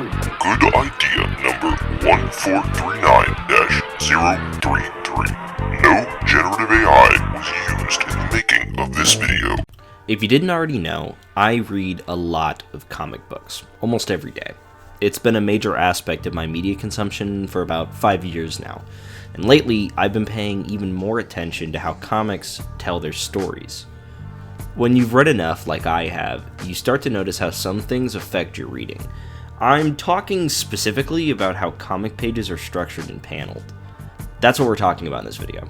Good idea number 1439-033. No generative AI was used in the making of this video. If you didn't already know, I read a lot of comic books, almost every day. It's been a major aspect of my media consumption for about 5 years now, and lately I've been paying even more attention to how comics tell their stories. When you've read enough, like I have, you start to notice how some things affect your reading. I'm talking specifically about how comic pages are structured and paneled. That's what we're talking about in this video.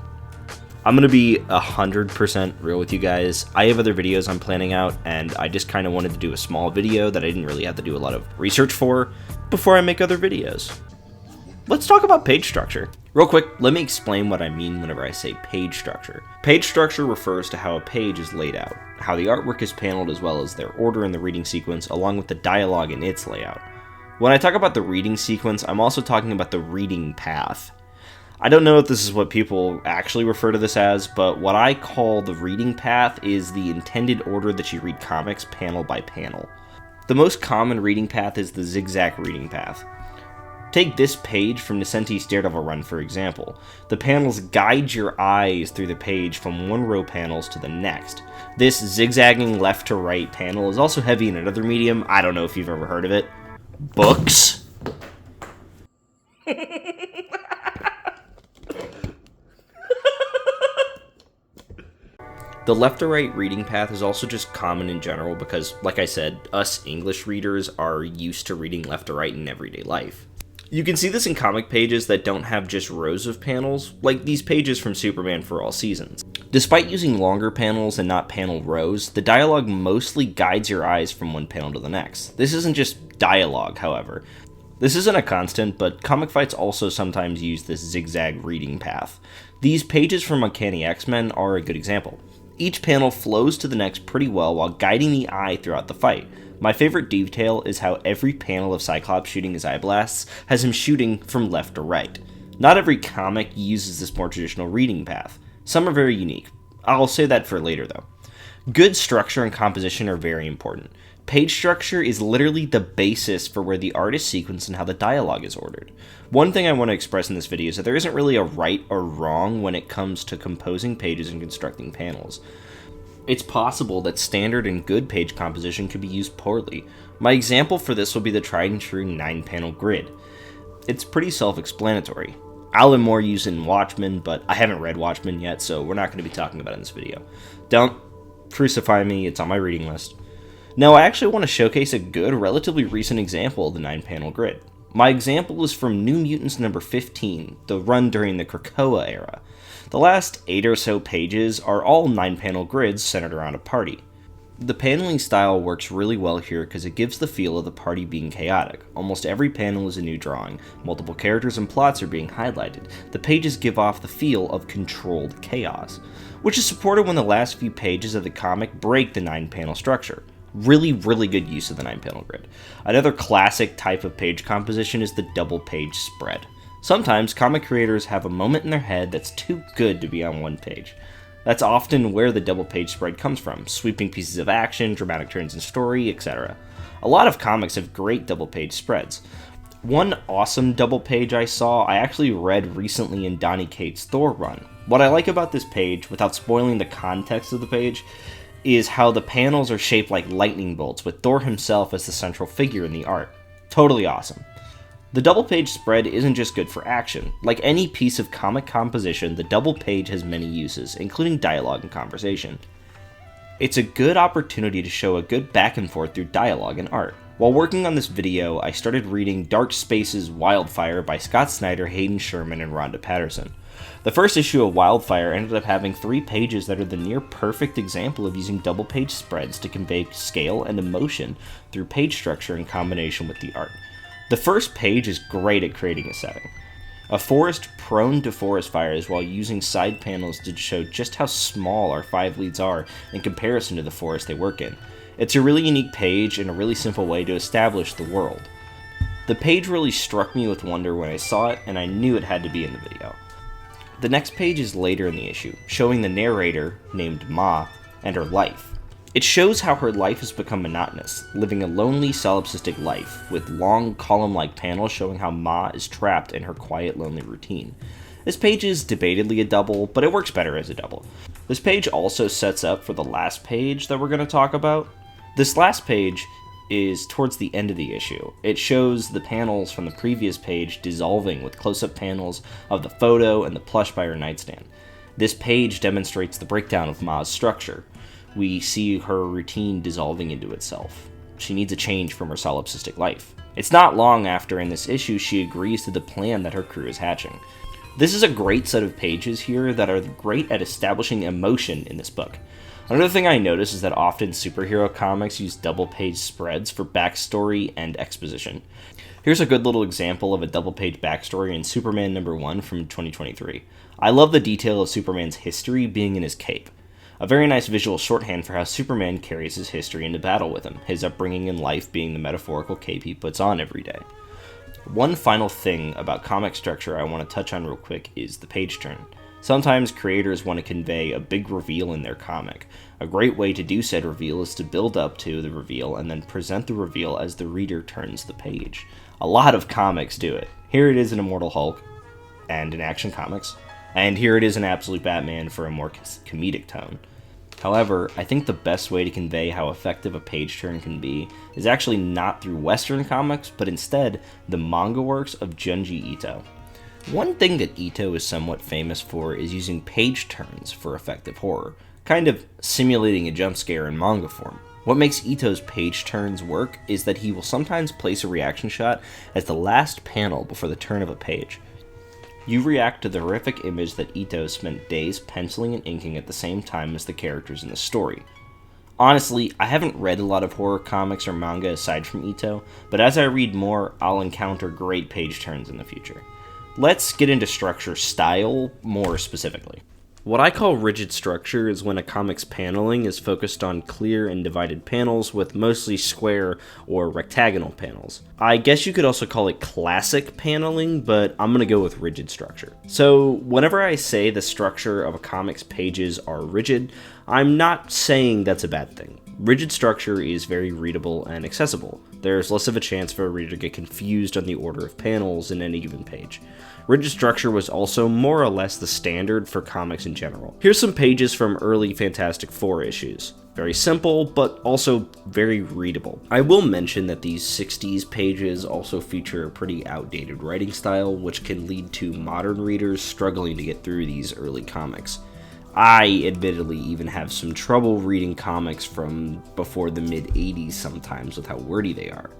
I'm going to be 100% real with you guys. I have other videos I'm planning out, and I just kind of wanted to do a small video that I didn't really have to do a lot of research for before I make other videos. Let's talk about page structure. Real quick, let me explain what I mean whenever I say page structure. Page structure refers to how a page is laid out, how the artwork is paneled as well as their order in the reading sequence, along with the dialogue in its layout. When I talk about the reading sequence, I'm also talking about the reading path. I don't know if this is what people actually refer to this as, but what I call the reading path is the intended order that you read comics panel by panel. The most common reading path is the zigzag reading path. Take this page from Nesenti's Daredevil run, for example. The panels guide your eyes through the page from one row panels to the next. This zigzagging left to right panel is also heavy in another medium. I don't know if you've ever heard of it. Books. The left to right reading path is also just common in general because, like I said, us English readers are used to reading left to right in everyday life. You can see this in comic pages that don't have just rows of panels, like these pages from Superman for All Seasons. Despite using longer panels and not panel rows, the dialogue mostly guides your eyes from one panel to the next. This isn't just dialogue, however. This isn't a constant, but comic fights also sometimes use this zigzag reading path. These pages from Uncanny X-Men are a good example. Each panel flows to the next pretty well while guiding the eye throughout the fight. My favorite detail is how every panel of Cyclops shooting his eye blasts has him shooting from left to right. Not every comic uses this more traditional reading path. Some are very unique. I'll say that for later though. Good structure and composition are very important. Page structure is literally the basis for where the art is sequenced and how the dialogue is ordered. One thing I want to express in this video is that there isn't really a right or wrong when it comes to composing pages and constructing panels. It's possible that standard and good page composition could be used poorly. My example for this will be the tried and true 9-panel grid. It's pretty self-explanatory. Alan Moore used it in Watchmen, but I haven't read Watchmen yet, so we're not going to be talking about it in this video. Don't crucify me, it's on my reading list. Now, I actually want to showcase a good, relatively recent example of the 9-panel grid. My example is from New Mutants number 15, the run during the Krakoa era. The last 8 or so pages are all 9-panel grids centered around a party. The paneling style works really well here because it gives the feel of the party being chaotic. Almost every panel is a new drawing, multiple characters and plots are being highlighted. The pages give off the feel of controlled chaos, which is supported when the last few pages of the comic break the 9-panel structure. Really good use of the 9-panel grid. Another classic type of page composition is the double page spread. Sometimes comic creators have a moment in their head that's too good to be on one page. That's often where the double page spread comes from, sweeping pieces of action, dramatic turns in story, etc. A lot of comics have great double page spreads. One awesome double page I saw I actually read recently in Donny Cates' Thor run. What I like about this page, without spoiling the context of the page, is how the panels are shaped like lightning bolts, with Thor himself as the central figure in the art. Totally awesome. The double page spread isn't just good for action. Like any piece of comic composition, the double page has many uses, including dialogue and conversation. It's a good opportunity to show a good back and forth through dialogue and art. While working on this video, I started reading Dark Spaces Wildfire by Scott Snyder, Hayden Sherman, and Rhonda Patterson. The first issue of Wildfire ended up having 3 pages that are the near perfect example of using double page spreads to convey scale and emotion through page structure in combination with the art. The first page is great at creating a setting. A forest prone to forest fires while using side panels to show just how small our 5 leads are in comparison to the forest they work in. It's a really unique page and a really simple way to establish the world. The page really struck me with wonder when I saw it, and I knew it had to be in the video. The next page is later in the issue, showing the narrator, named Ma, and her life. It shows how her life has become monotonous, living a lonely solipsistic life, with long column-like panels showing how Ma is trapped in her quiet, lonely routine. This page is debatedly a double, but it works better as a double. This page also sets up for the last page that we're going to talk about. This last page is towards the end of the issue. It shows the panels from the previous page dissolving with close-up panels of the photo and the plush by her nightstand. This page demonstrates the breakdown of Ma's structure. We see her routine dissolving into itself. She needs a change from her solipsistic life. It's not long after in this issue she agrees to the plan that her crew is hatching. This is a great set of pages here that are great at establishing emotion in this book. Another thing I notice is that often superhero comics use double-page spreads for backstory and exposition. Here's a good little example of a double-page backstory in Superman #1 from 2023. I love the detail of Superman's history being in his cape. A very nice visual shorthand for how Superman carries his history into battle with him, his upbringing in life being the metaphorical cape he puts on every day. One final thing about comic structure I want to touch on real quick is the page turn. Sometimes creators want to convey a big reveal in their comic. A great way to do said reveal is to build up to the reveal and then present the reveal as the reader turns the page. A lot of comics do it. Here it is in Immortal Hulk and in Action Comics, and here it is in Absolute Batman for a more comedic tone. However, I think the best way to convey how effective a page turn can be is actually not through Western comics, but instead the manga works of Junji Ito. One thing that Ito is somewhat famous for is using page turns for effective horror, kind of simulating a jump scare in manga form. What makes Ito's page turns work is that he will sometimes place a reaction shot as the last panel before the turn of a page. You react to the horrific image that Ito spent days penciling and inking at the same time as the characters in the story. Honestly, I haven't read a lot of horror comics or manga aside from Ito, but as I read more, I'll encounter great page turns in the future. Let's get into structure style more specifically. What I call rigid structure is when a comic's paneling is focused on clear and divided panels with mostly square or rectagonal panels. I guess you could also call it classic paneling, but I'm going to go with rigid structure. So whenever I say the structure of a comic's pages are rigid, I'm not saying that's a bad thing. Rigid structure is very readable and accessible. There's less of a chance for a reader to get confused on the order of panels in any given page. Rigid structure was also more or less the standard for comics in general. Here's some pages from early Fantastic Four issues. Very simple, but also very readable. I will mention that these 60s pages also feature a pretty outdated writing style, which can lead to modern readers struggling to get through these early comics. I admittedly even have some trouble reading comics from before the mid-80s sometimes with how wordy they are.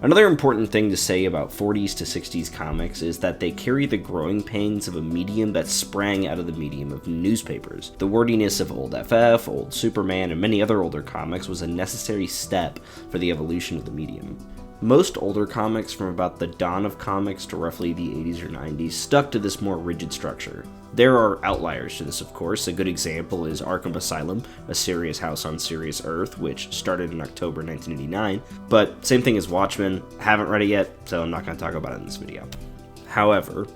Another important thing to say about 40s to 60s comics is that they carry the growing pains of a medium that sprang out of the medium of newspapers. The wordiness of Old FF, Old Superman, and many other older comics was a necessary step for the evolution of the medium. Most older comics from about the dawn of comics to roughly the 80s or 90s stuck to this more rigid structure. There are outliers to this, of course. A good example is Arkham Asylum, a serious house on Serious Earth, which started in October 1989. But same thing as Watchmen. Haven't read it yet, so I'm not going to talk about it in this video. However,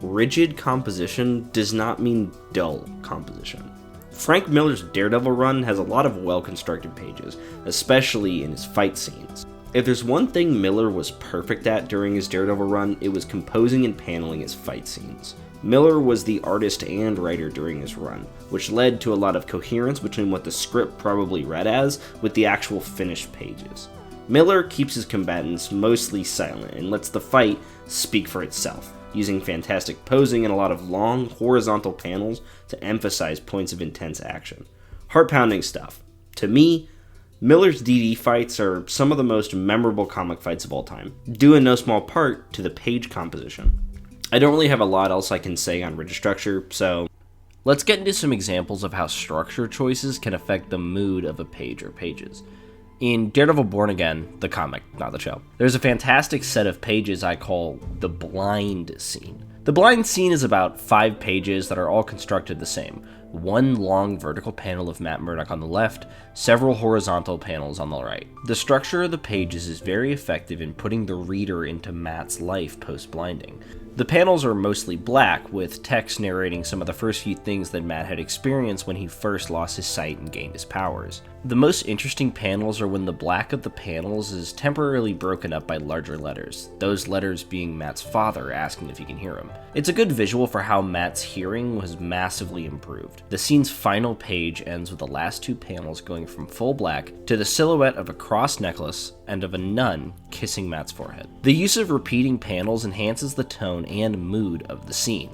rigid composition does not mean dull composition. Frank Miller's Daredevil run has a lot of well-constructed pages, especially in his fight scenes. If there's one thing Miller was perfect at during his Daredevil run, it was composing and paneling his fight scenes. Miller was the artist and writer during his run, which led to a lot of coherence between what the script probably read as with the actual finished pages. Miller keeps his combatants mostly silent and lets the fight speak for itself, using fantastic posing and a lot of long, horizontal panels to emphasize points of intense action. Heart-pounding stuff. To me, Miller's DD fights are some of the most memorable comic fights of all time, due in no small part to the page composition. I don't really have a lot else I can say on rigid structure, so let's get into some examples of how structure choices can affect the mood of a page or pages. In Daredevil Born Again, the comic, not the show, there's a fantastic set of pages I call the blind scene. The blind scene is about 5 pages that are all constructed the same. One long vertical panel of Matt Murdock on the left, several horizontal panels on the right. The structure of the pages is very effective in putting the reader into Matt's life post-blinding. The panels are mostly black, with text narrating some of the first few things that Matt had experienced when he first lost his sight and gained his powers. The most interesting panels are when the black of the panels is temporarily broken up by larger letters, those letters being Matt's father asking if he can hear him. It's a good visual for how Matt's hearing was massively improved. The scene's final page ends with the last two panels going from full black to the silhouette of a cross necklace and of a nun kissing Matt's forehead. The use of repeating panels enhances the tone and mood of the scene.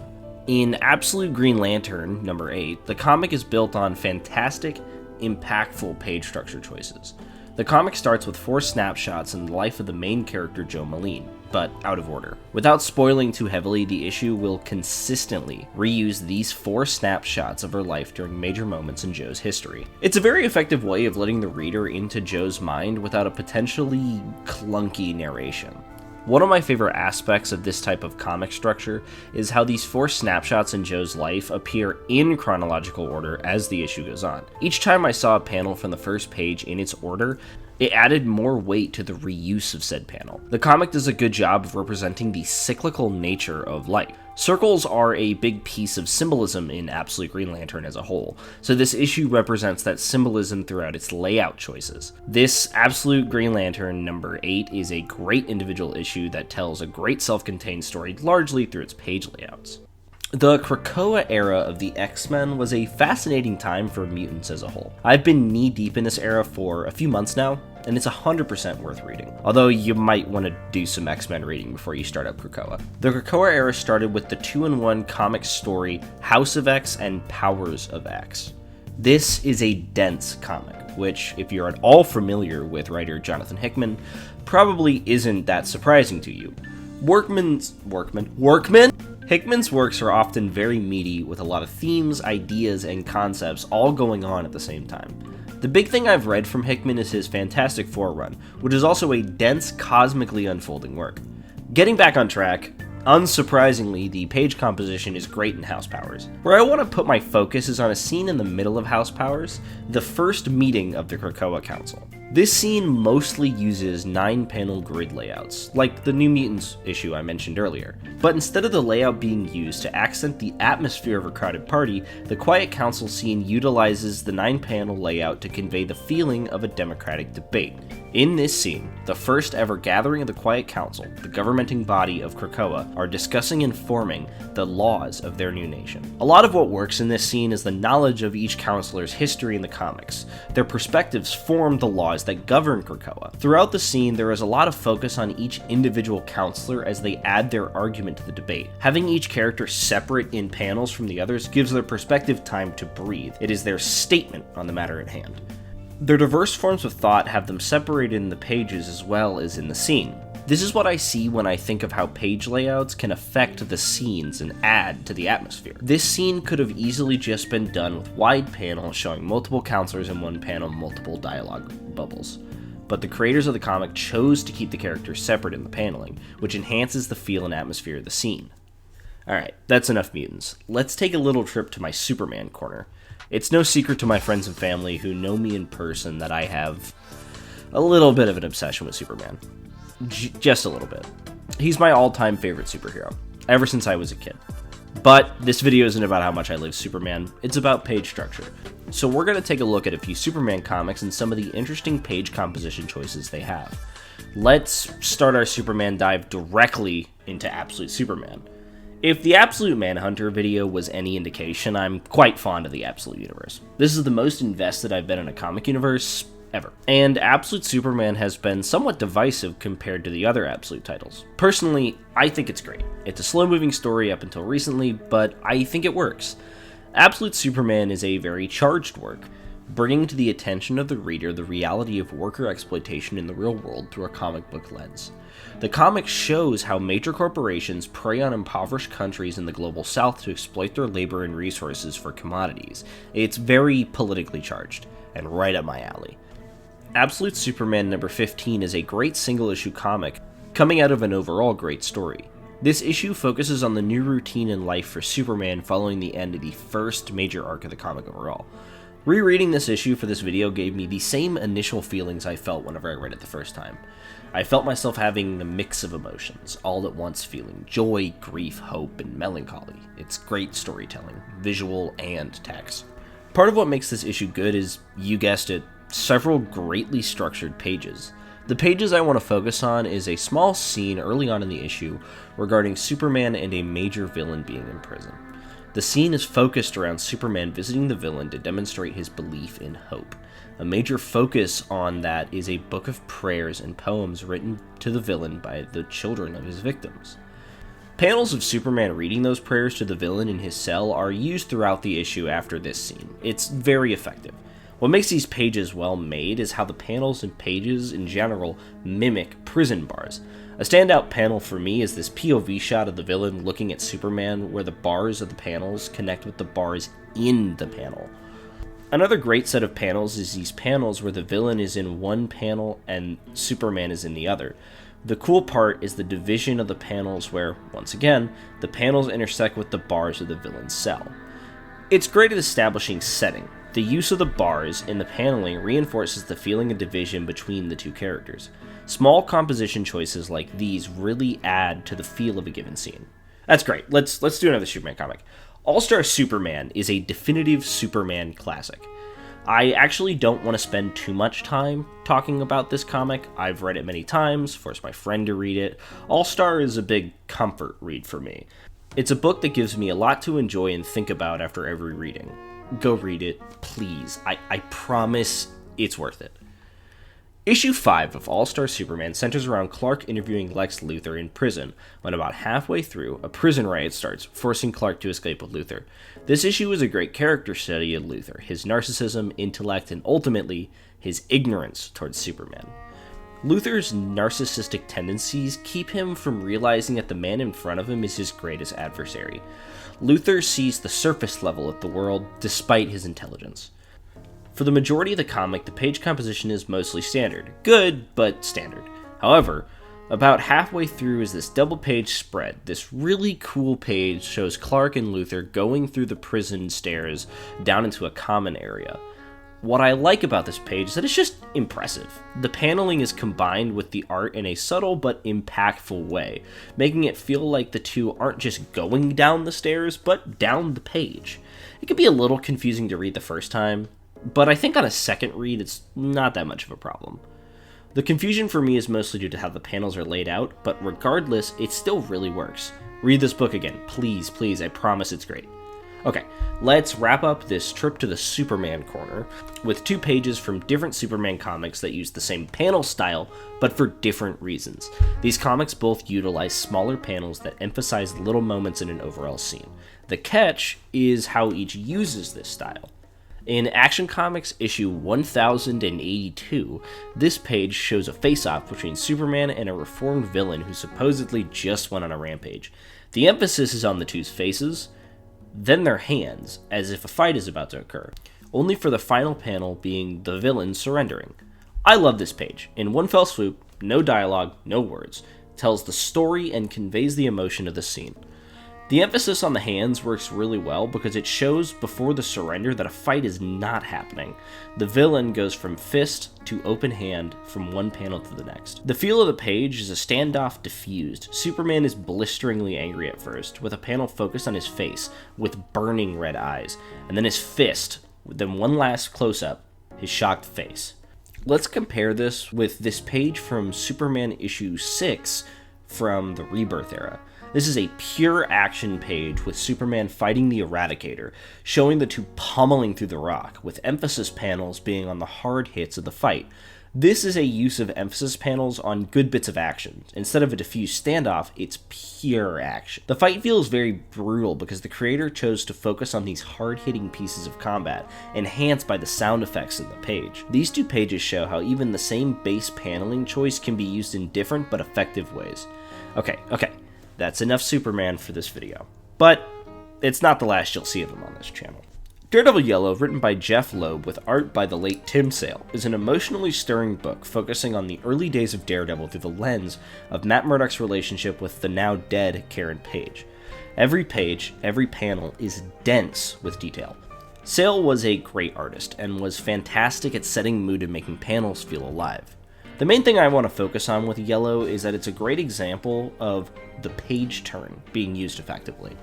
In Absolute Green Lantern, number 8, the comic is built on fantastic, impactful page structure choices. The comic starts with 4 snapshots in the life of the main character Joe Moline, but out of order. Without spoiling too heavily, the issue will consistently reuse these 4 snapshots of her life during major moments in Joe's history. It's a very effective way of letting the reader into Joe's mind without a potentially clunky narration. One of my favorite aspects of this type of comic structure is how these 4 snapshots in Joe's life appear in chronological order as the issue goes on. Each time I saw a panel from the first page in its order, it added more weight to the reuse of said panel. The comic does a good job of representing the cyclical nature of life. Circles are a big piece of symbolism in Absolute Green Lantern as a whole, so this issue represents that symbolism throughout its layout choices. This Absolute Green Lantern number 8 is a great individual issue that tells a great self-contained story largely through its page layouts. The Krakoa era of the X-Men was a fascinating time for mutants as a whole. I've been knee-deep in this era for a few months now, and it's 100% worth reading, although you might want to do some X-Men reading before you start up Krakoa. The Krakoa era started with the 2-in-1 comic story House of X and Powers of X. This is a dense comic, which, if you're at all familiar with writer Jonathan Hickman, probably isn't that surprising to you. Hickman's works are often very meaty, with a lot of themes, ideas, and concepts all going on at the same time. The big thing I've read from Hickman is his Fantastic Four run, which is also a dense, cosmically unfolding work. Getting back on track, unsurprisingly, the page composition is great in House Powers. Where I want to put my focus is on a scene in the middle of House Powers, the first meeting of the Krakoa Council. This scene mostly uses 9-panel grid layouts, like the New Mutants issue I mentioned earlier. But instead of the layout being used to accent the atmosphere of a crowded party, the Quiet Council scene utilizes the 9-panel layout to convey the feeling of a democratic debate. In this scene, the first ever gathering of the Quiet Council, the governing body of Krakoa, are discussing and forming the laws of their new nation. A lot of what works in this scene is the knowledge of each counselor's history in the comics. Their perspectives form the laws that govern Krakoa. Throughout the scene, there is a lot of focus on each individual counselor as they add their argument to the debate. Having each character separate in panels from the others gives their perspective time to breathe. It is their statement on the matter at hand. Their diverse forms of thought have them separated in the pages as well as in the scene. This is what I see when I think of how page layouts can affect the scenes and add to the atmosphere. This scene could have easily just been done with wide panels showing multiple counselors in one panel, multiple dialogue bubbles. But the creators of the comic chose to keep the characters separate in the paneling, which enhances the feel and atmosphere of the scene. Alright, that's enough mutants. Let's take a little trip to my Superman corner. It's no secret to my friends and family who know me in person that I have a little bit of an obsession with Superman. Just a little bit. He's my all-time favorite superhero, ever since I was a kid. But this video isn't about how much I love Superman, it's about page structure. So we're going to take a look at a few Superman comics and some of the interesting page composition choices they have. Let's start our Superman dive directly into Absolute Superman. If the Absolute Manhunter video was any indication, I'm quite fond of the Absolute Universe. This is the most invested I've been in a comic universe ever. And Absolute Superman has been somewhat divisive compared to the other Absolute titles. Personally, I think it's great. It's a slow-moving story up until recently, but I think it works. Absolute Superman is a very charged work, bringing to the attention of the reader the reality of worker exploitation in the real world through a comic book lens. The comic shows how major corporations prey on impoverished countries in the global south to exploit their labor and resources for commodities. It's very politically charged, and right up my alley. Absolute Superman number 15 is a great single-issue comic, coming out of an overall great story. This issue focuses on the new routine in life for Superman following the end of the first major arc of the comic overall. Rereading this issue for this video gave me the same initial feelings I felt whenever I read it the first time. I felt myself having a mix of emotions, all at once feeling joy, grief, hope, and melancholy. It's great storytelling, visual and text. Part of what makes this issue good is, you guessed it, several greatly structured pages. The pages I want to focus on is a small scene early on in the issue regarding Superman and a major villain being in prison. The scene is focused around Superman visiting the villain to demonstrate his belief in hope. A major focus on that is a book of prayers and poems written to the villain by the children of his victims. Panels of Superman reading those prayers to the villain in his cell are used throughout the issue after this scene. It's very effective. What makes these pages well made is how the panels and pages in general mimic prison bars. A standout panel for me is this POV shot of the villain looking at Superman where the bars of the panels connect with the bars in the panel. Another great set of panels is these panels where the villain is in one panel and Superman is in the other. The cool part is the division of the panels where, once again, the panels intersect with the bars of the villain's cell. It's great at establishing setting. The use of the bars in the paneling reinforces the feeling of division between the two characters. Small composition choices like these really add to the feel of a given scene. That's great. Let's do another Superman comic. All-Star Superman is a definitive Superman classic. I actually don't want to spend too much time talking about this comic. I've read it many times, forced my friend to read it. All-Star is a big comfort read for me. It's a book that gives me a lot to enjoy and think about after every reading. Go read it, please. I promise it's worth it. Issue 5 of All-Star Superman centers around Clark interviewing Lex Luthor in prison, when about halfway through, a prison riot starts, forcing Clark to escape with Luthor. This issue is a great character study of Luthor, his narcissism, intellect, and ultimately, his ignorance towards Superman. Luthor's narcissistic tendencies keep him from realizing that the man in front of him is his greatest adversary. Luthor sees the surface level of the world despite his intelligence. For the majority of the comic, the page composition is mostly standard. Good, but standard. However, about halfway through is this double-page spread. This really cool page shows Clark and Luthor going through the prison stairs down into a common area. What I like about this page is that it's just impressive. The paneling is combined with the art in a subtle but impactful way, making it feel like the two aren't just going down the stairs, but down the page. It can be a little confusing to read the first time, but I think on a second read it's not that much of a problem. The confusion for me is mostly due to how the panels are laid out, but regardless, it still really works. Read this book again, please, please, I promise it's great. Okay, let's wrap up this trip to the Superman corner with 2 pages from different Superman comics that use the same panel style, but for different reasons. These comics both utilize smaller panels that emphasize little moments in an overall scene. The catch is how each uses this style. In Action Comics issue 1082, this page shows a face-off between Superman and a reformed villain who supposedly just went on a rampage. The emphasis is on the two's faces, then their hands, as if a fight is about to occur, only for the final panel being the villain surrendering. I love this page. In one fell swoop, no dialogue, no words, tells the story and conveys the emotion of the scene. The emphasis on the hands works really well because it shows before the surrender that a fight is not happening. The villain goes from fist to open hand from one panel to the next. The feel of the page is a standoff diffused. Superman is blisteringly angry at first, with a panel focused on his face with burning red eyes, and then his fist, then one last close-up, his shocked face. Let's compare this with this page from Superman issue 6 from the Rebirth era. This is a pure action page with Superman fighting the Eradicator, showing the two pummeling through the rock, with emphasis panels being on the hard hits of the fight. This is a use of emphasis panels on good bits of action. Instead of a diffuse standoff, it's pure action. The fight feels very brutal because the creator chose to focus on these hard-hitting pieces of combat, enhanced by the sound effects in the page. These 2 pages show how even the same base paneling choice can be used in different but effective ways. Okay. That's enough Superman for this video. But it's not the last you'll see of him on this channel. Daredevil Yellow, written by Jeff Loeb with art by the late Tim Sale, is an emotionally stirring book focusing on the early days of Daredevil through the lens of Matt Murdock's relationship with the now dead Karen Page. Every page, every panel is dense with detail. Sale was a great artist and was fantastic at setting mood and making panels feel alive. The main thing I want to focus on with Yellow is that it's a great example of the page turn being used effectively.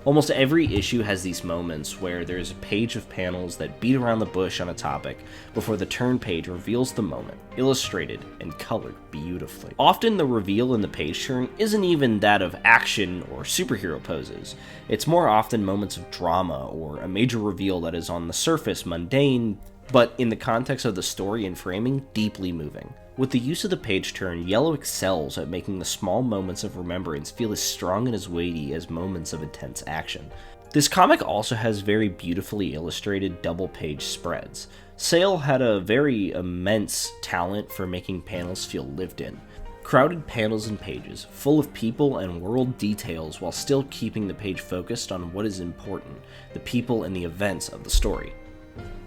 Almost every issue has these moments where there's a page of panels that beat around the bush on a topic before the turn page reveals the moment, illustrated and colored beautifully. Often the reveal in the page turn isn't even that of action or superhero poses. It's more often moments of drama or a major reveal that is on the surface mundane, but in the context of the story and framing, deeply moving. With the use of the page turn, Yellow excels at making the small moments of remembrance feel as strong and as weighty as moments of intense action. This comic also has very beautifully illustrated double-page spreads. Sale had a very immense talent for making panels feel lived in. Crowded panels and pages, full of people and world details while still keeping the page focused on what is important, the people and the events of the story.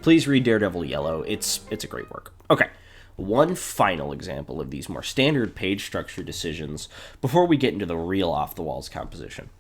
Please read Daredevil Yellow, it's a great work. Okay. One final example of these more standard page structure decisions before we get into the real off-the-walls composition.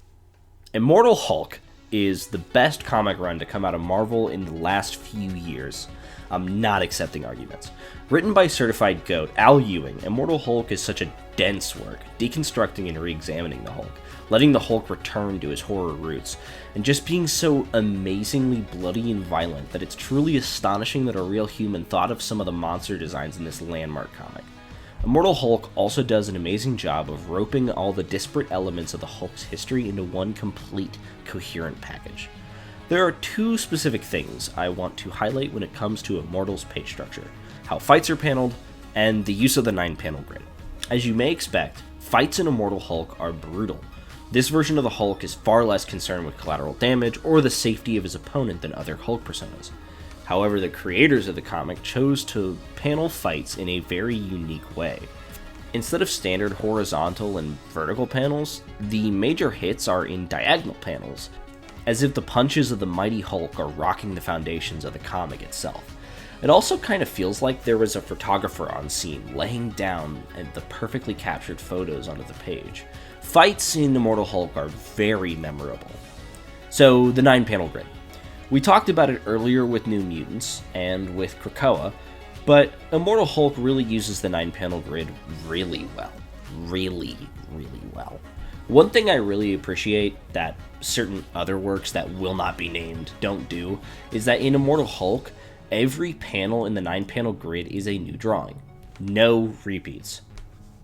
Immortal Hulk is the best comic run to come out of Marvel in the last few years. I'm not accepting arguments. Written by certified GOAT Al Ewing, Immortal Hulk is such a dense work, deconstructing and re-examining the Hulk, letting the Hulk return to his horror roots, and just being so amazingly bloody and violent that it's truly astonishing that a real human thought of some of the monster designs in this landmark comic. Immortal Hulk also does an amazing job of roping all the disparate elements of the Hulk's history into one complete, coherent package. There are two specific things I want to highlight when it comes to Immortal's page structure: how fights are paneled, and the use of the 9-panel grid. As you may expect, fights in Immortal Hulk are brutal. This version of the Hulk is far less concerned with collateral damage or the safety of his opponent than other Hulk personas. However, the creators of the comic chose to panel fights in a very unique way. Instead of standard horizontal and vertical panels, the major hits are in diagonal panels, as if the punches of the mighty Hulk are rocking the foundations of the comic itself. It also kind of feels like there was a photographer on scene laying down the perfectly captured photos onto the page. Fights in Immortal Hulk are very memorable. So, the 9-panel grid. We talked about it earlier with New Mutants and with Krakoa, but Immortal Hulk really uses the 9-panel grid really well. Really well. One thing I really appreciate that certain other works that will not be named don't do is that in Immortal Hulk, every panel in the 9-panel grid is a new drawing. No repeats.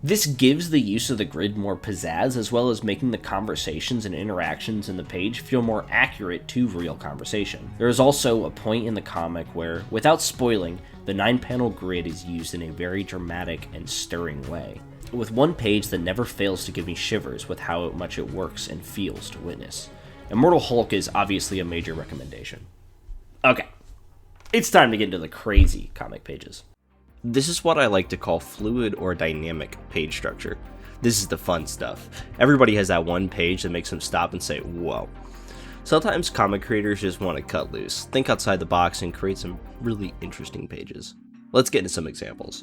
This gives the use of the grid more pizzazz, as well as making the conversations and interactions in the page feel more accurate to real conversation. There is also a point in the comic where, without spoiling, the 9-panel grid is used in a very dramatic and stirring way, with one page that never fails to give me shivers with how much it works and feels to witness. Immortal Hulk is obviously a major recommendation. Okay, it's time to get into the crazy comic pages. This is what I like to call fluid or dynamic page structure. This is the fun stuff. Everybody has that one page that makes them stop and say, whoa. Sometimes comic creators just want to cut loose, think outside the box, and create some really interesting pages. Let's get into some examples.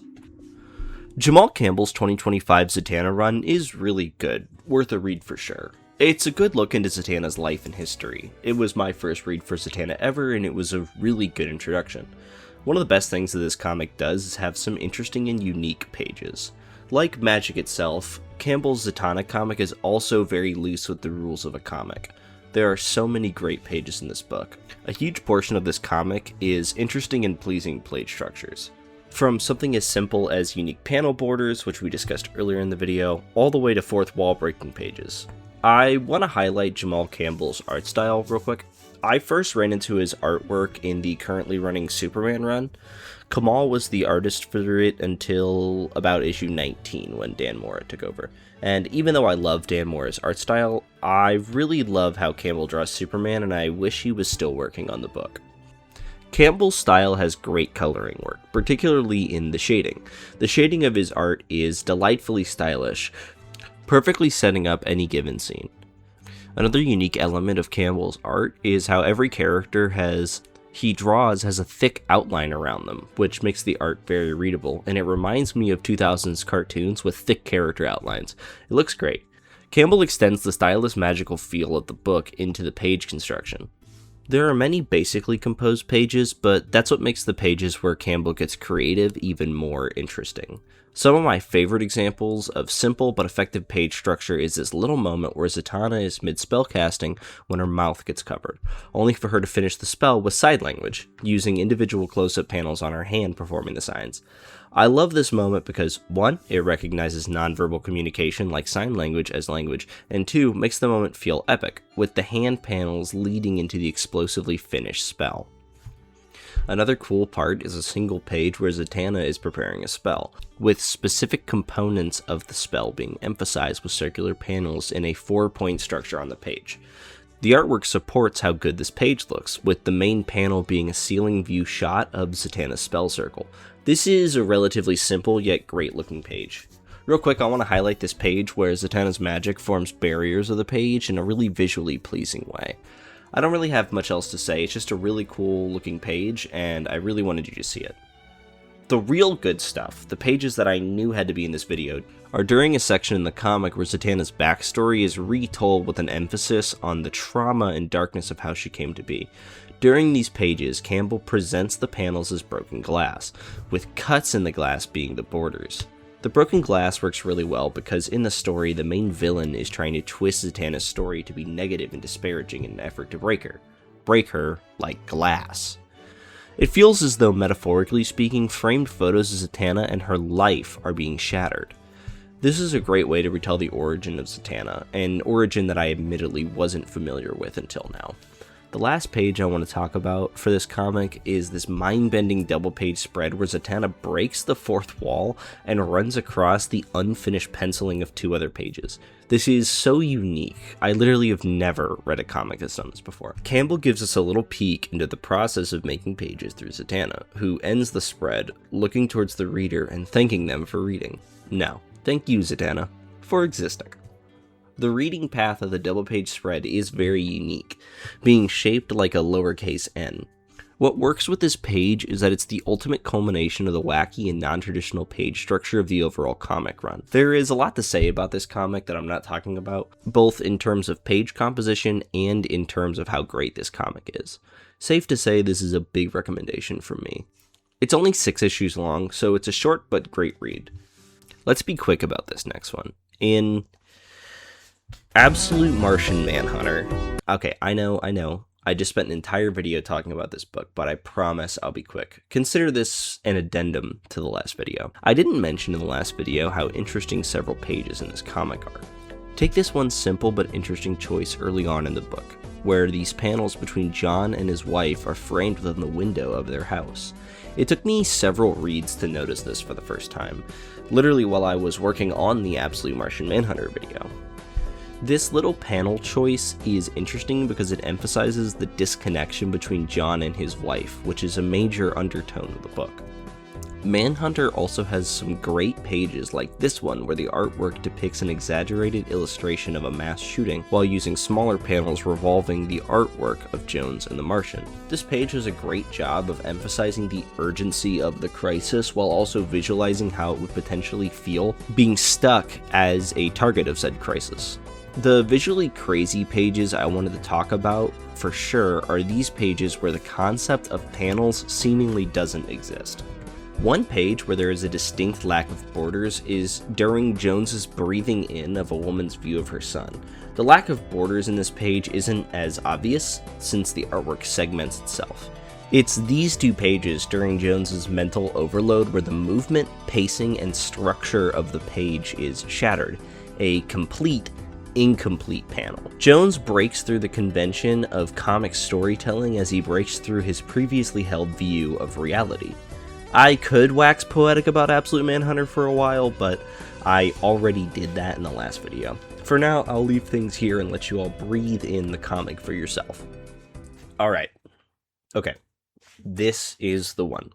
Jamal Campbell's 2025 Zatanna run is really good, worth a read for sure. It's a good look into Zatanna's life and history. It was my first read for Zatanna ever, and it was a really good introduction. One of the best things that this comic does is have some interesting and unique pages. Like Magic itself, Campbell's Zatanna comic is also very loose with the rules of a comic. There are so many great pages in this book. A huge portion of this comic is interesting and pleasing page structures. From something as simple as unique panel borders, which we discussed earlier in the video, all the way to fourth wall breaking pages. I want to highlight Jamal Campbell's art style real quick. I first ran into his artwork in the currently running Superman run. Kamal was the artist for it until about issue 19 when Dan Mora took over. And even though I love Dan Mora's art style, I really love how Campbell draws Superman, and I wish he was still working on the book. Campbell's style has great coloring work, particularly in the shading. The shading of his art is delightfully stylish, perfectly setting up any given scene. Another unique element of Campbell's art is how every character has he draws has a thick outline around them, which makes the art very readable, and it reminds me of 2000s cartoons with thick character outlines. It looks great. Campbell extends the stylish magical feel of the book into the page construction. There are many basically composed pages, but that's what makes the pages where Campbell gets creative even more interesting. Some of my favorite examples of simple but effective page structure is this little moment where Zatanna is mid-spell casting when her mouth gets covered, only for her to finish the spell with side language, using individual close-up panels on her hand performing the signs. I love this moment because 1. It recognizes nonverbal communication like sign language as language, and 2. Makes the moment feel epic, with the hand panels leading into the explosively finished spell. Another cool part is a single page where Zatanna is preparing a spell, with specific components of the spell being emphasized with circular panels in a 4-point structure on the page. The artwork supports how good this page looks, with the main panel being a ceiling view shot of Zatanna's spell circle. This is a relatively simple yet great looking page. Real quick, I want to highlight this page where Zatanna's magic forms barriers of the page in a really visually pleasing way. I don't really have much else to say, it's just a really cool looking page, and I really wanted you to see it. The real good stuff, the pages that I knew had to be in this video, are during a section in the comic where Zatanna's backstory is retold with an emphasis on the trauma and darkness of how she came to be. During these pages, Campbell presents the panels as broken glass, with cuts in the glass being the borders. The broken glass works really well because in the story, the main villain is trying to twist Zatanna's story to be negative and disparaging in an effort to break her. Break her like glass. It feels as though, metaphorically speaking, framed photos of Zatanna and her life are being shattered. This is a great way to retell the origin of Zatanna, an origin that I admittedly wasn't familiar with until now. The last page I want to talk about for this comic is this mind-bending double-page spread where Zatanna breaks the fourth wall and runs across the unfinished penciling of 2 other pages. This is so unique. I literally have never read a comic that's done this before. Campbell gives us a little peek into the process of making pages through Zatanna, who ends the spread looking towards the reader and thanking them for reading. No, thank you, Zatanna, for existing. The reading path of the double-page spread is very unique, being shaped like a lowercase n. What works with this page is that it's the ultimate culmination of the wacky and non-traditional page structure of the overall comic run. There is a lot to say about this comic that I'm not talking about, both in terms of page composition and in terms of how great this comic is. Safe to say this is a big recommendation from me. It's only 6 issues long, so it's a short but great read. Let's be quick about this next one. In Absolute Martian Manhunter. Okay, I know. I just spent an entire video talking about this book, but I promise I'll be quick. Consider this an addendum to the last video. I didn't mention in the last video how interesting several pages in this comic are. Take this one simple but interesting choice early on in the book, where these panels between John and his wife are framed within the window of their house. It took me several reads to notice this for the first time, literally while I was working on the Absolute Martian Manhunter video. This little panel choice is interesting because it emphasizes the disconnection between John and his wife, which is a major undertone of the book. Manhunter also has some great pages like this one where the artwork depicts an exaggerated illustration of a mass shooting while using smaller panels revolving the artwork of Jones and the Martian. This page does a great job of emphasizing the urgency of the crisis while also visualizing how it would potentially feel being stuck as a target of said crisis. The visually crazy pages I wanted to talk about, for sure, are these pages where the concept of panels seemingly doesn't exist. One page where there is a distinct lack of borders is during Jones's breathing in of a woman's view of her son. The lack of borders in this page isn't as obvious, since the artwork segments itself. It's these 2 pages during Jones's mental overload where the movement, pacing, and structure of the page is shattered. A complete incomplete panel. Jones breaks through the convention of comic storytelling as he breaks through his previously held view of reality. I could wax poetic about Absolute Manhunter for a while, but I already did that in the last video. For now, I'll leave things here and let you all breathe in the comic for yourself. Alright. Okay. This is the one.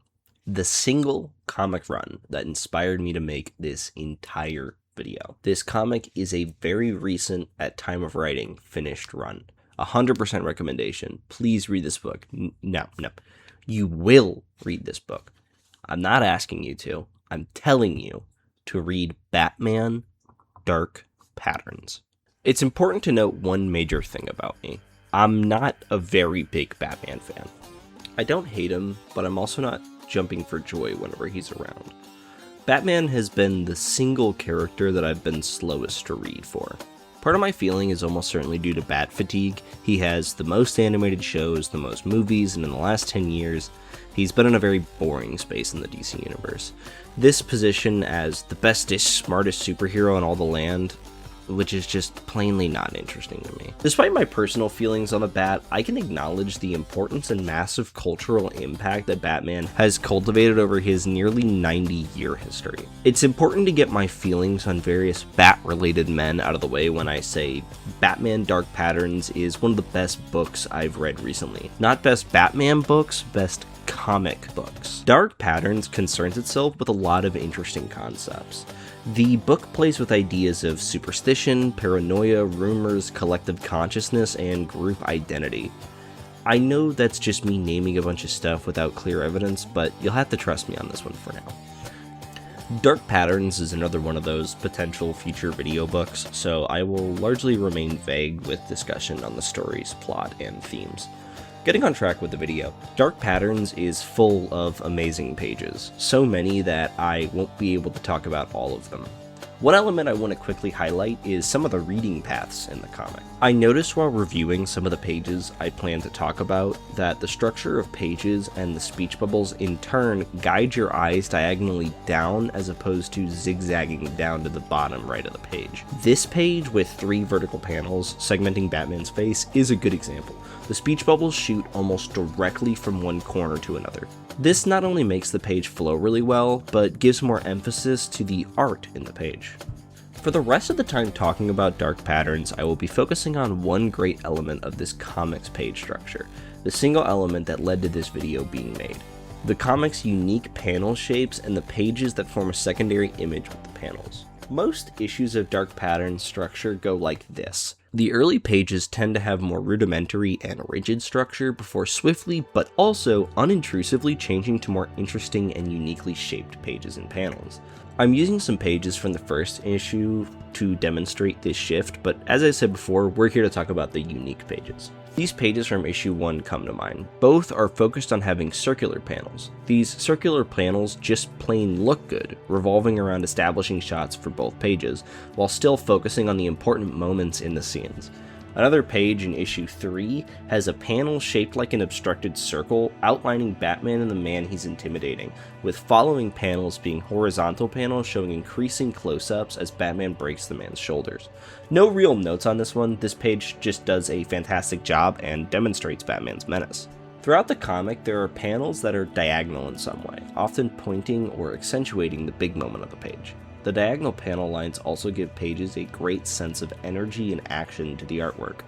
The single comic run that inspired me to make this entire video. This comic is a very recent, at time of writing, finished run. 100% recommendation. Please read this book. No. You will read this book. I'm not asking you to. I'm telling you to read Batman Dark Patterns. It's important to note one major thing about me. I'm not a very big Batman fan. I don't hate him, but I'm also not jumping for joy whenever he's around. Batman has been the single character that I've been slowest to read for. Part of my feeling is almost certainly due to bat fatigue. He has the most animated shows, the most movies, and in the last 10 years, he's been in a very boring space in the DC universe. This position as the bestest, smartest superhero in all the land, which is just plainly not interesting to me. Despite my personal feelings on the Bat, I can acknowledge the importance and massive cultural impact that Batman has cultivated over his nearly 90-year history. It's important to get my feelings on various Bat-related men out of the way when I say Batman Dark Patterns is one of the best books I've read recently. Not best Batman books, best comic books. Dark Patterns concerns itself with a lot of interesting concepts. The book plays with ideas of superstition, paranoia, rumors, collective consciousness, and group identity. I know that's just me naming a bunch of stuff without clear evidence, but you'll have to trust me on this one for now. Dark Patterns is another one of those potential future video books, so I will largely remain vague with discussion on the story's plot and themes. Getting on track with the video, Dark Patterns is full of amazing pages, so many that I won't be able to talk about all of them. One element I want to quickly highlight is some of the reading paths in the comic. I noticed while reviewing some of the pages I plan to talk about that the structure of pages and the speech bubbles in turn guide your eyes diagonally down as opposed to zigzagging down to the bottom right of the page. This page with 3 vertical panels segmenting Batman's face is a good example. The speech bubbles shoot almost directly from one corner to another. This not only makes the page flow really well, but gives more emphasis to the art in the page. For the rest of the time talking about Dark Patterns, I will be focusing on one great element of this comic's page structure, the single element that led to this video being made. The comic's unique panel shapes and the pages that form a secondary image with the panels. Most issues of Dark Patterns structure go like this. The early pages tend to have more rudimentary and rigid structure before swiftly but also unintrusively changing to more interesting and uniquely shaped pages and panels. I'm using some pages from the first issue to demonstrate this shift, but as I said before, we're here to talk about the unique pages. These pages from issue 1 come to mind. Both are focused on having circular panels. These circular panels just plain look good, revolving around establishing shots for both pages, while still focusing on the important moments in the scenes. Another page in issue 3 has a panel shaped like an obstructed circle outlining Batman and the man he's intimidating, with following panels being horizontal panels showing increasing close-ups as Batman breaks the man's shoulders. No real notes on this one, this page just does a fantastic job and demonstrates Batman's menace. Throughout the comic, there are panels that are diagonal in some way, often pointing or accentuating the big moment of the page. The diagonal panel lines also give pages a great sense of energy and action to the artwork.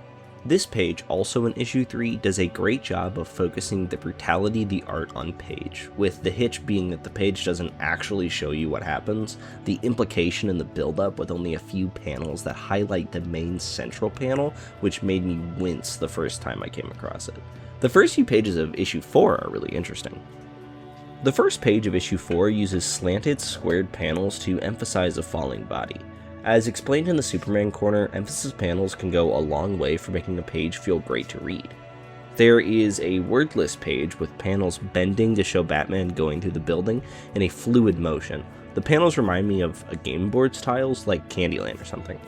This page, also in issue 3, does a great job of focusing the brutality of the art on page, with the hitch being that the page doesn't actually show you what happens, the implication and the build-up with only a few panels that highlight the main central panel, which made me wince the first time I came across it. The first few pages of issue 4 are really interesting. The first page of issue 4 uses slanted, squared panels to emphasize a falling body. As explained in the Superman corner, emphasis panels can go a long way for making a page feel great to read. There is a wordless page with panels bending to show Batman going through the building in a fluid motion. The panels remind me of a Game Board's tiles, like Candyland or something.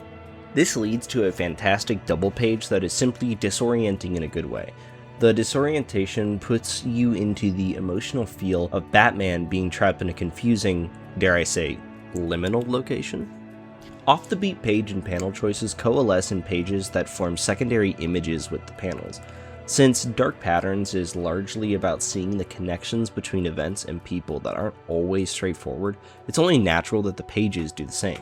This leads to a fantastic double page that is simply disorienting in a good way. The disorientation puts you into the emotional feel of Batman being trapped in a confusing, dare I say, liminal location. Off-the-beat page and panel choices coalesce in pages that form secondary images with the panels. Since Dark Patterns is largely about seeing the connections between events and people that aren't always straightforward, it's only natural that the pages do the same.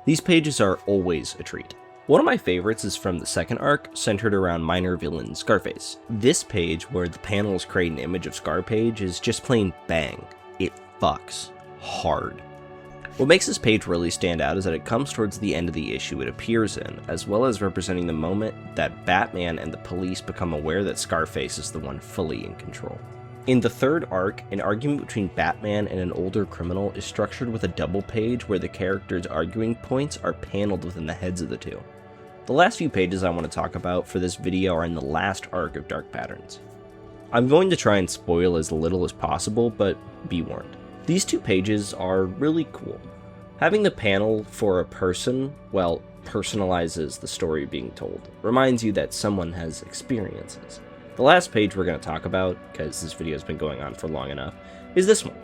These pages are always a treat. One of my favorites is from the second arc, centered around minor villain Scarface. This page, where the panels create an image of Scarface, is just plain bang. It fucks hard. What makes this page really stand out is that it comes towards the end of the issue it appears in, as well as representing the moment that Batman and the police become aware that Scarface is the one fully in control. In the third arc, an argument between Batman and an older criminal is structured with a double page where the characters' arguing points are paneled within the heads of the two. The last few pages I want to talk about for this video are in the last arc of Dark Patterns. I'm going to try and spoil as little as possible, but be warned. These two pages are really cool. Having the panel for a person, well, personalizes the story being told, reminds you that someone has experiences. The last page we're going to talk about, because this video has been going on for long enough, is this one.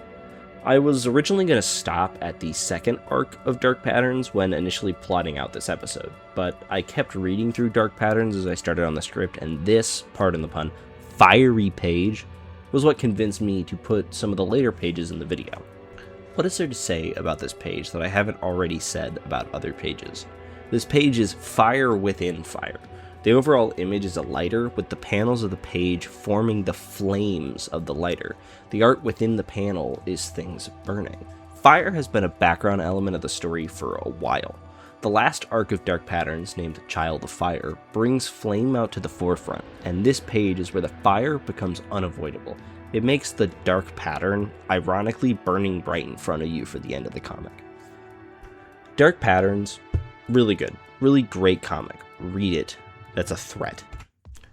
I was originally going to stop at the second arc of Dark Patterns when initially plotting out this episode, but I kept reading through Dark Patterns as I started on the script, and this, pardon the pun, fiery page was what convinced me to put some of the later pages in the video. What is there to say about this page that I haven't already said about other pages? This page is fire within fire. The overall image is a lighter, with the panels of the page forming the flames of the lighter. The art within the panel is things burning. Fire has been a background element of the story for a while. The last arc of Dark Patterns, named Child of Fire, brings flame out to the forefront, and this page is where the fire becomes unavoidable. It makes the dark pattern ironically burning right in front of you for the end of the comic. Dark Patterns, really good, really great comic. Read it. That's a threat.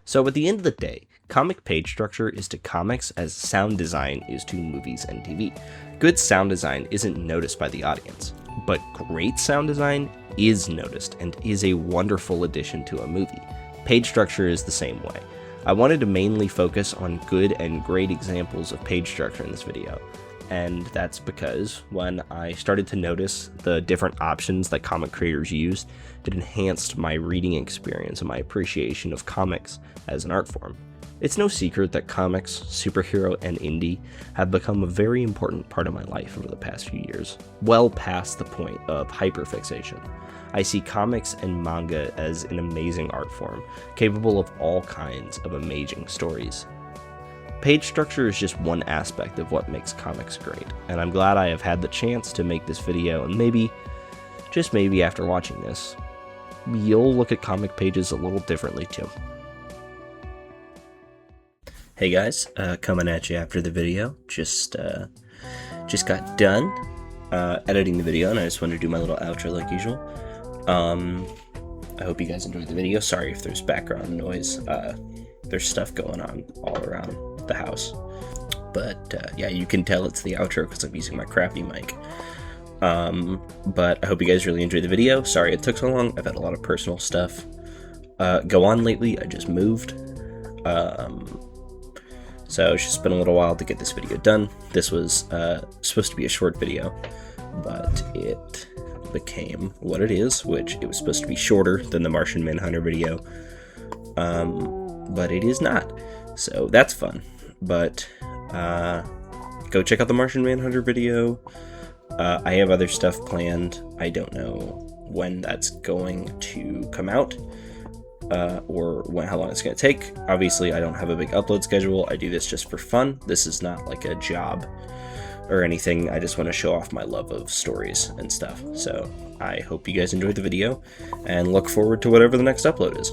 So at the end of the day, comic page structure is to comics as sound design is to movies and TV. Good sound design isn't noticed by the audience, but great sound design is noticed and is a wonderful addition to a movie. Page structure is the same way. I wanted to mainly focus on good and great examples of page structure in this video, and that's because when I started to notice the different options that comic creators used, it enhanced my reading experience and my appreciation of comics as an art form. It's no secret that comics, superhero, and indie have become a very important part of my life over the past few years, well past the point of hyperfixation. I see comics and manga as an amazing art form, capable of all kinds of amazing stories. Page structure is just one aspect of what makes comics great, and I'm glad I have had the chance to make this video, and maybe, just maybe after watching this, you'll look at comic pages a little differently too. Hey guys, coming at you after the video. Just got done editing the video, and I just wanted to do my little outro like usual. I hope you guys enjoyed the video. Sorry if there's background noise. There's stuff going on all around the house. But yeah, you can tell it's the outro because I'm using my crappy mic. But I hope you guys really enjoyed the video. Sorry it took so long. I've had a lot of personal stuff go on lately. I just moved. So it's just been a little while to get this video done. This was supposed to be a short video, but it became what it is, which it was supposed to be shorter than the Martian Manhunter video, but it is not, so that's fun. But go check out the Martian Manhunter video. I have other stuff planned. I don't know when that's going to come out, or how long it's going to take. Obviously, I don't have a big upload schedule. I do this just for fun. This is not like a job or anything. I just want to show off my love of stories and stuff. So I hope you guys enjoyed the video and look forward to whatever the next upload is.